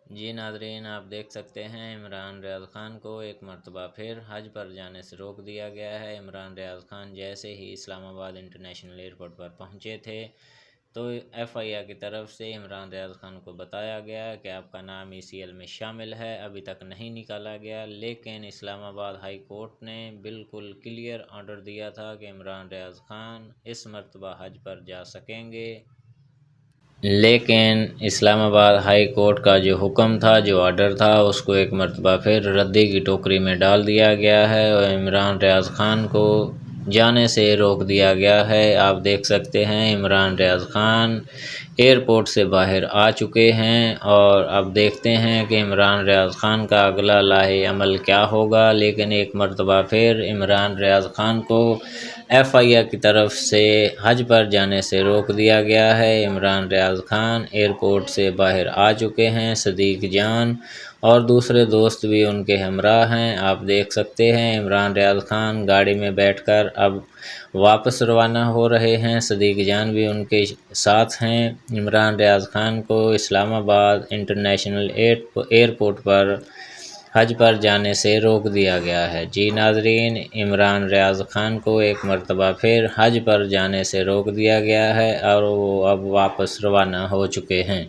جی ناظرین، آپ دیکھ سکتے ہیں عمران ریاض خان کو ایک مرتبہ پھر حج پر جانے سے روک دیا گیا ہے۔ عمران ریاض خان جیسے ہی اسلام آباد انٹرنیشنل ایئرپورٹ پر پہنچے تھے تو ایف آئی آر کی طرف سے عمران ریاض خان کو بتایا گیا کہ آپ کا نام ECL میں شامل ہے، ابھی تک نہیں نکالا گیا، لیکن اسلام آباد ہائی کورٹ نے بالکل کلیئر آرڈر دیا تھا کہ عمران ریاض خان اس مرتبہ حج پر جا سکیں گے۔ لیکن اسلام آباد ہائی کورٹ کا جو حکم تھا، جو آرڈر تھا، اس کو ایک مرتبہ پھر ردی کی ٹوکری میں ڈال دیا گیا ہے اور عمران ریاض خان کو جانے سے روک دیا گیا ہے۔ آپ دیکھ سکتے ہیں عمران ریاض خان ایئرپورٹ سے باہر آ چکے ہیں اور اب دیکھتے ہیں کہ عمران ریاض خان کا اگلا لاہے عمل کیا ہوگا۔ لیکن ایک مرتبہ پھر عمران ریاض خان کو ایف آئی آر کی طرف سے حج پر جانے سے روک دیا گیا ہے۔ عمران ریاض خان ایئرپورٹ سے باہر آ چکے ہیں، صدیق جان اور دوسرے دوست بھی ان کے ہمراہ ہیں۔ آپ دیکھ سکتے ہیں عمران ریاض خان گاڑی میں بیٹھ کر اب واپس روانہ ہو رہے ہیں، صدیق جان بھی ان کے ساتھ ہیں۔ عمران ریاض خان کو اسلام آباد انٹرنیشنل ایئرپورٹ پر حج پر جانے سے روک دیا گیا ہے۔ جی ناظرین، عمران ریاض خان کو ایک مرتبہ پھر حج پر جانے سے روک دیا گیا ہے اور وہ اب واپس روانہ ہو چکے ہیں۔